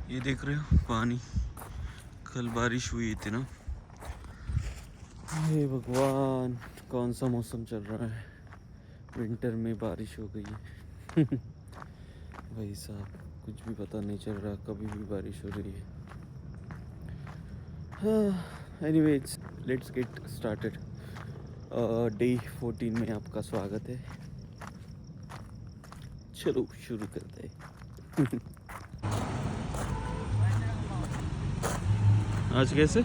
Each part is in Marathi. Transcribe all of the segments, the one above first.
ये देख रहे हो पानी, कल बारिश हुई थी ना। हे भगवान, कौन सा मौसम चल रहा है, विंटर में बारिश हो गई है। भाई साहब, कुछ भी पता नहीं चल रहा, कभी भी बारिश हो रही है। Anyways, let's get started. Day 14 में आपका स्वागत है। चलो शुरू करते हैं। आज कैसे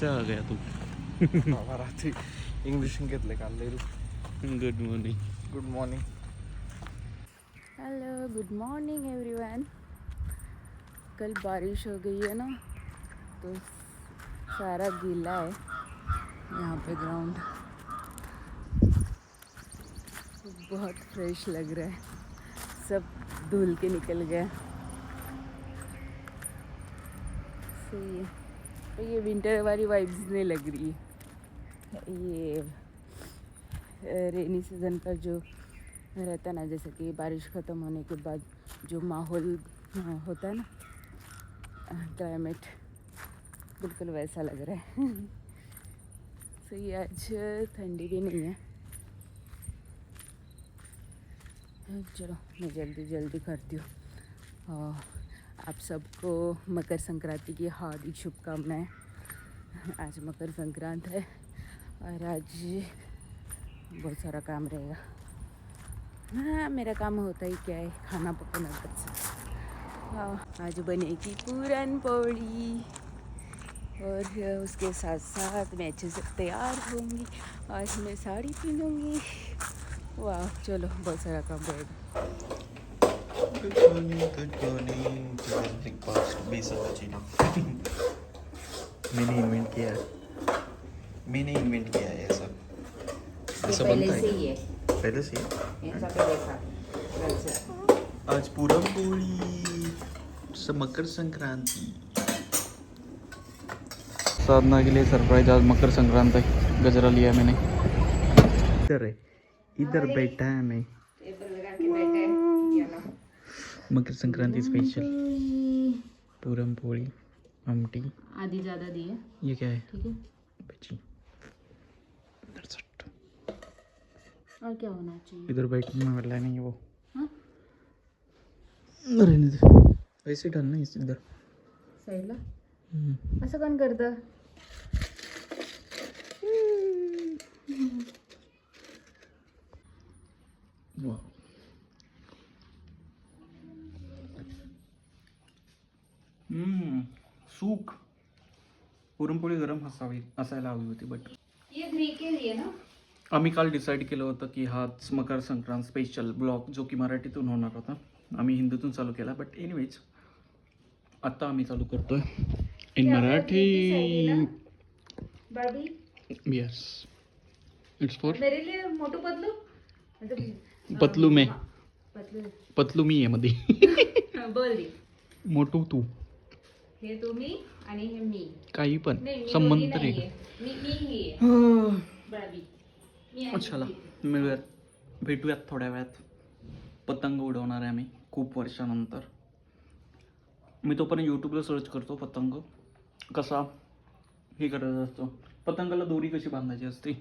आ गया तू? मराठी इंग्लिश घेतले काढले. Good morning. Good morning. Hello, good morning everyone. कल बारिश हो गई है ना, तो सारा गीला है यहाँ पे ग्राउंड. बहुत फ्रेश लग रहा है, सब धुल के निकल गया. सही है. तो ये विंटर वाली वाइब्स नहीं लग रही है. ये रेनी सीज़न का जो रहता है ना, जैसे कि बारिश ख़त्म होने के बाद जो माहौल होता है ना, क्लाइमेट, बिल्कुल वैसा लग रहा है. सही. आज ठंडी भी नहीं है. चलो मैं जल्दी करती हूँ. आप सबको मकर संक्रांति की हार्दिक शुभकामनाएं. आज मकर संक्रांति है और आज बहुत सारा काम रहेगा. हाँ, मेरा काम होता ही क्या है, खाना पकाना बस. हाँ, आज बनेगी पूरन पोली और उसके साथ साथ मैं अच्छे से तैयार होंगी. आज मैं साड़ी पहनूंगी. वाह, चलो बहुत सारा काम रहेगा. Good morning. ब्रेकफास्ट भी सब अच्छी ना. मैंने इन्वेंट किया है ये सब. ऐसा बनता है पहले से ही. आज पूरन पोली, मकर संक्रांति. साधना के लिए सरप्राइज. आज मकर संक्रांति, गजरा लिया मैंने. इधर बैठा है मैं. मकर संक्रांति स्पेशल पूरन पोली, आमटी. आधी ज़्यादा दी है. ये क्या है? ठीक है. बची. और क्या होना चाहिए? इधर बैठने में वाला नहीं वो. हाँ? रहने दे, वैसे डालना इस इधर साईडला. असं कोण करतं? वाह. सूक. पुरणपोळी गरम असायला हवी होती, बट ये घी के लिए ना. आम्ही काल डिसाईड केलं होतं की हाच मकर संक्रांत स्पेशल ब्लॉग, जो की मराठीतून होणार होता, आम्ही हिंदीतून चालू केला. बट एनिवेज, आता आम्ही चालू करतोय in Marathi. Yes, it's for मेरे लिए मोटू पतलू. पतलू में. पतलू पतलू मी आहे मध्ये. बोल दे. मोटू तू. हे तुम्ही आणि हे मी. काही पण नाही, मी संबंध दोघी तरी. नाहीये. मी ही आहे. बाबी. मी आहे. चला मिळूयात, भेटूयात थोड्या वेळात. पतंग उडवणार आहे आम्ही खूप वर्षानंतर. मी तोपर्यंत यूट्यूबला सर्च करतो पतंग कसा हे करायचा असतो, पतंगाला दोरी कशी बांधायची असते.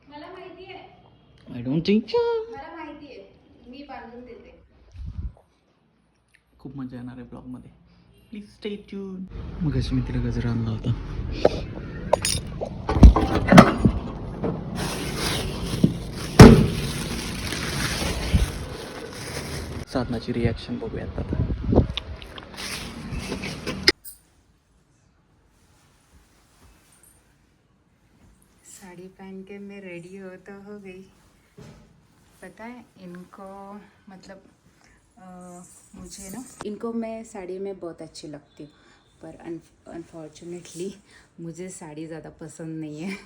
मला माहिती आहे. I don't think so. मला माहिती आहे, मी बांधून देते. खूप मजा येणार आहे ब्लॉगमध्ये. Please stay tune. मग अशी मी तिला गजरा आणला होता. साधनाची रिॲक्शन बघूयात आता. साड़ी पहन के मैं रेडी हो गई. पता है इनको, मतलब मुझे ना, इनको मैं साड़ी में बहुत अच्छी लगती हूँ, पर अनफॉर्चुनेटली मुझे साड़ी ज़्यादा पसंद नहीं है.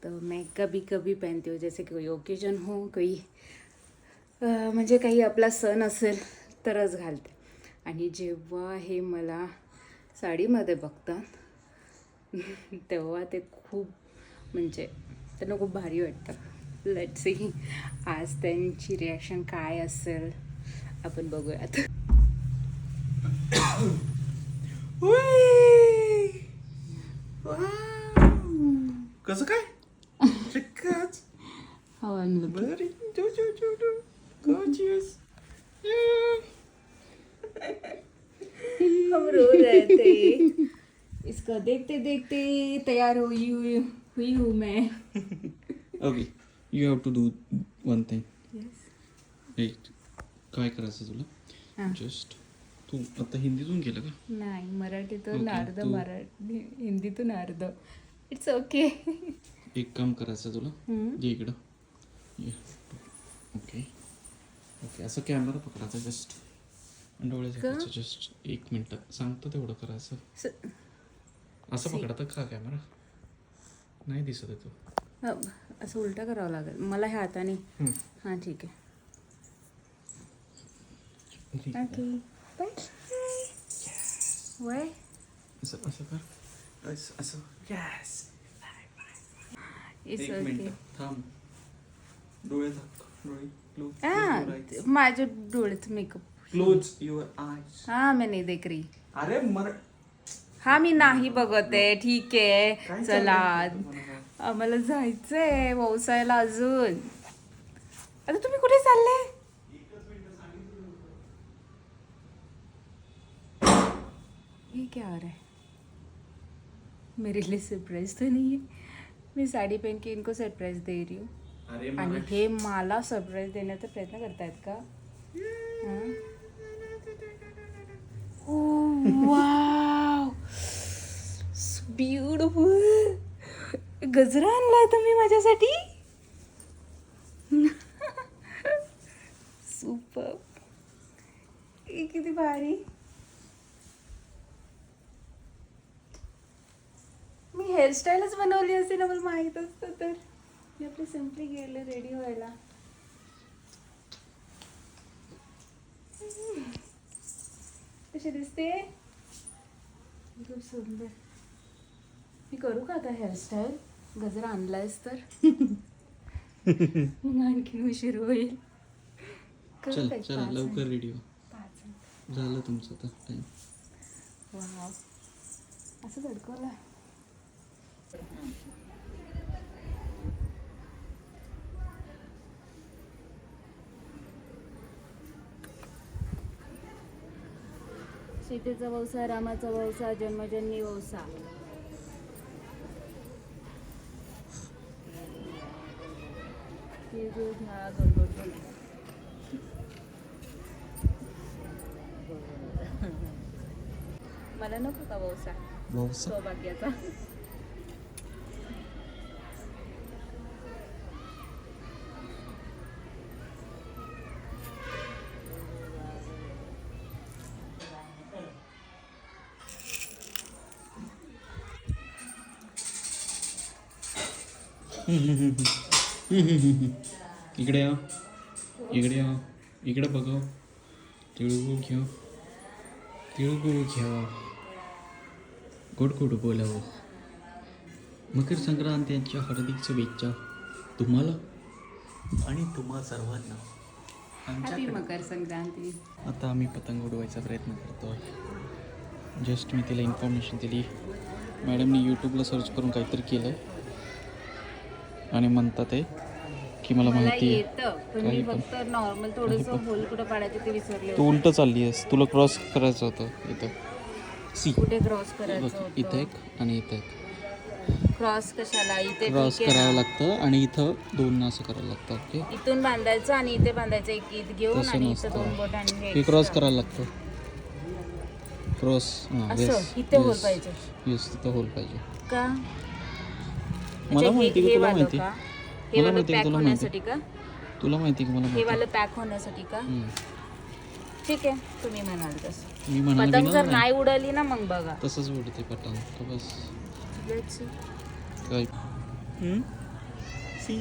तो मैं कभी कभी पहनती हूँ, जैसे कोई ओकेजन हो, कोई म्हणजे काही आपला सण असेल तरच घालते. आणि जेव्हा हे मला साडीमध्ये बघतात तेव्हा ते खूप, म्हणजे त्यांना खूप भारी वाटतं. लेट्स सी आज त्यांची रिॲक्शन काय असेल, आपण बघूयात. कसं काय शिक्काच How I'm looking. बरी gorgeous. हम रो रहे थे इसको देखते देखते तैयार हुई हूँ मैं. Okay you have to do one thing. Yes. काय करायचं तुला हा. जस्ट तू आता हिंदीतून केलं का? नाही मराठीतून Okay, अर्ध तू- मराठी हिंदीतून अर्ध. It's okay. एक काम करायचं तुला ये इकडं ये. ओके ओके असं कॅमेरा पकडायचा जस्ट डोळे झाकायचे जस्ट 1 मिनटं सांगतो तेवढं करायचं. असं पकडायचं का कॅमेरा नाही दिसत आहे तो. असं उलटा करावं लागेल मला ह्या हाताने. हां ठीक आहे. Okay bye. वय असं असं कर असं यस. इट्स एक ओके. मिनिट थांब डोळे झाक डोळे हां माझ्या डोळ्यात मेकअप. क्लोज युअर आयज. हां मैं नहीं देख रही. अरे मर हा मी नाही बघत आहे. ठीक आहे काय चला चाललंय तुम्हाला? आम्हाला जायचंय व्यवसायाला अजून. आता तुम्ही कुठे चालले? ये क्या हो रहा है? मेरे लिए सरप्राइज तो नहीं है. मी साडी पहन के इनको सरप्राइज दे रही हूँ अरे आणि मर हे मला सरप्राईज देण्याचा प्रयत्न करतायत का? Wow beautiful. गजरा आणलाय तुम्ही माझ्यासाठी. सुपर. किती भारी. मी हेअरस्टाईलच बनवली असते ना मला माहित असतं तर. मी आपले सिम्पली गेले रेडी व्हायला. कशी दिसते? खूप सुंदर. मी करू का आता हेअरस्टाईल? गजरा आणलायस तर मग आणखी उशीर होईल. करू चल का एक चल 5 लवकर मिनिट? Radio 5 minute. झालं तुमचं आता टाइम. वाव असं धडकवलं. सीतेचा वौसा रामाचा वौसा जन्मजन्मी वौसा. मला नको का वौसा वौसा सौभाग्याचा. इकडे या इकडे या इकडे बघा. तिळगुळ घ्या तिळगुळ घ्या. गोड गोड बोलावं. मकर संक्रांतीच्या हार्दिक शुभेच्छा तुम्हाला आणि तुम्हा सर्वांना. हॅपी आमच्याकडे मकर संक्रांती. आता आम्ही पतंग उडवायचा प्रयत्न करतो आहे. जस्ट मी तिला इन्फॉर्मेशन दिली. मॅडमनी यूट्यूबला सर्च करून काहीतरी केलं आहे आणि म्हणतात आहे की मला मला माहिती आहे. येतं पण मी काही पण. फक्त नॉर्मल थोडंसं होल कुठं पाडायचं ते विसरले तू होते. उलट चालली आहेस. तुला क्रॉस करायचं होतं इथं. सी कुठे क्रॉस बघ करायचं इथं होतं? एक आणि इथं एक. क्रॉस कशाला? इथे क्रॉस ठीक आहे करावं ना. लागतं आणि इथं 2 असं करावं लागतं. ओके इथून बांधायचं आणि इथे बांधायचं एक ईद घेऊन तसं आणि इथं नसतं. 2 बोट आणि हे क्रॉस करायला लागतं. क्रॉस हां असं इथे होल पाहिजे येस तिथं होल पाहिजे. का? मला अच्छा, माहिती हे का तुला वालं माहिती का? हे मला वालं माहिती का पॅक तुला माहिती होण्यासाठी का? तुला माहिती का मला हे माहिती. वालं पॅक होण्यासाठी का? ठीक आहे तुम्ही म्हणाल तसं. मी म्हणाल पतंग बी जर ना नाही उडाली ना मग बघा. तसंच उडते पतंग. तर बस Let's see. काय सी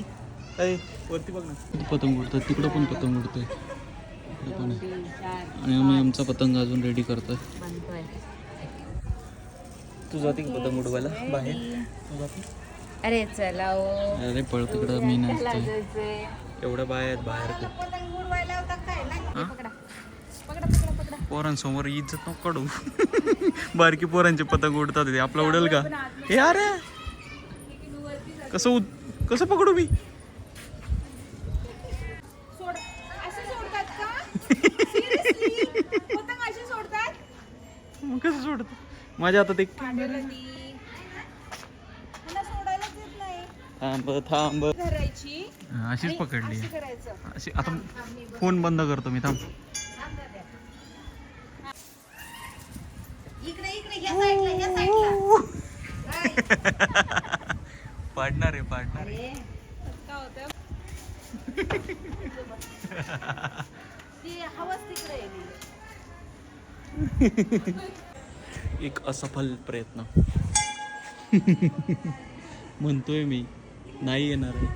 वरती बघ ना. पतंग उडतात तिकडं पण पतंग उडतोय इकडं पण आहे. 2, 3, 4 आणि आम्ही आमचा पतंग अजून रेडी करतोय. बांधतोय. तू जाते का पतंग उडवायला बाहेर? Ready. तू जाते? अरे चला ओ. अरे पळ तिकडं मी एवढं नसते. लाजायचंय. एवढ्या बाहेर बाहेर खूप. पतंग उडवायला होता काय? पकडा पकडा पकडा पकडा. पोरांसमोर इज्जत नको काढू. बारकी पोरांचे पतंग उडतात ते आपला उडेल का? हे अरे कसं पकडू मी? मग कसं सोडत माझ्या हातात एक थांब. अशीच पकडली अशी. आता फोन बंद करतो मी, थांब. पाडणार आहे. एक असफल प्रयत्न म्हणतोय मी, नाही येणार आहे.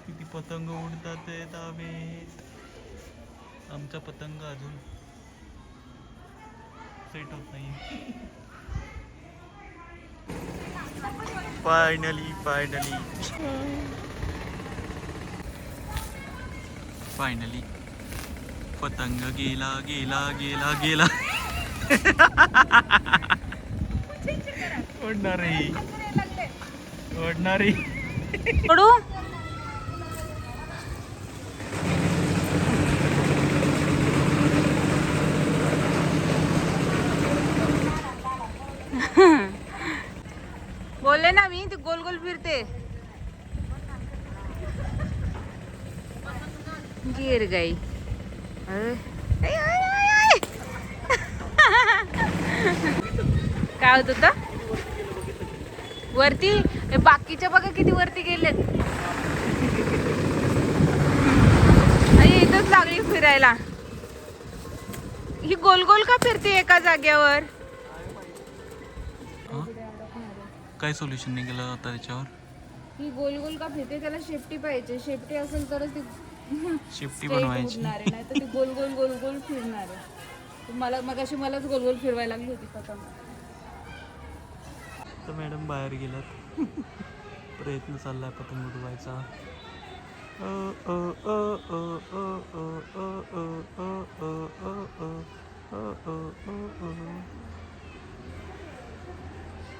किती पतंग उडतात हवेत. आमचा पतंग अजून सेट होत नाही. फायनली पतंग गेला. ओढणारी पडू. बोलले ना मी, ती गोल गोल फिरते. गिर गई. काय होत होतं वरती? बाकीच्या बघा किती वरती गेलेत. इथंच लागली फिरायला. ही गोल गोल का फिरते एका जाग्यावर? काय सोल्युशन निघालं आता त्याच्यावर? ही गोल गोल का फिरते? त्याला शेफ्टी पाहिजे. शेफ्टी असेल तरच ती शेफ्टी बनवायची. नाही तर ती गोल गोल गोल गोल फिरणार आहे. मलाच गोल गोल फिरवायला लागली होती पतंग. तर मॅडम बाहेर गेलात. प्रयत्न चाललाय पतंग उडवायचा.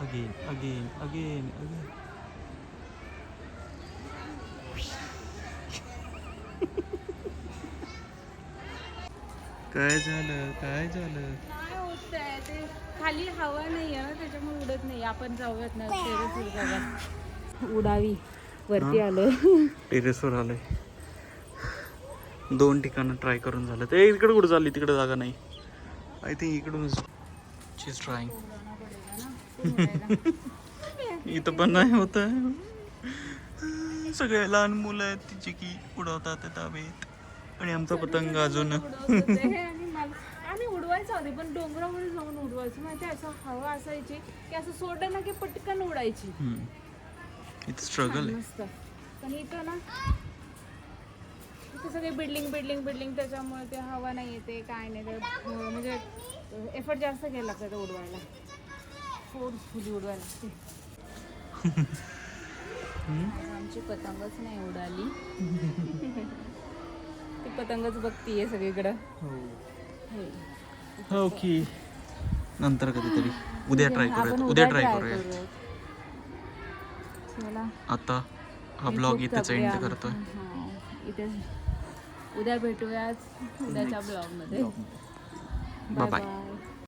अगेन. काय झालं? काय होतंय ते? खाली हवा नाही आहे ना, त्याच्यामुळे उडत नाही. आपण जाऊयात ना टेरेसवर उडावी. वरती आलोय. टेरेसवर आलोय. 2 ठिकाणं ट्राय करून झालं. ते इकडे कुठं चालली? तिकडे जागा नाही. आय थिंक इकडूनच. शी इज ट्राईंग. इथं पण नाही होत. सगळे लहान मुलं आहेत तिची की उडवतात हवेत. आणि आमचा पतंग अजून आम्ही उडवायचं होते, पण डोंगरावर जाऊन उडवायचं माहिती. असं हवा असायची की असं सोडलं ना की पटकन उडायची. इथं स्ट्रगल आहे. मस्त. पण इथं ना इथं सगळे बिल्डिंग त्याच्यामुळे ते हवा नाही येते, काय नाही. म्हणजे एफर्ट जास्त घ्यायला लागतं उडवायला. फोर्सफुली उडवायला लागते. आमची पतंगच नाही उडाली. ती पतंगच बघतीये सगळीकडं. ओके. नंतर कधीतरी उद्या ट्राय करूया. आता हा ब्लॉग इथेच एंड करतोय. इथे उद्या भेटूयात उद्याच्या ब्लॉग मध्ये. बाय.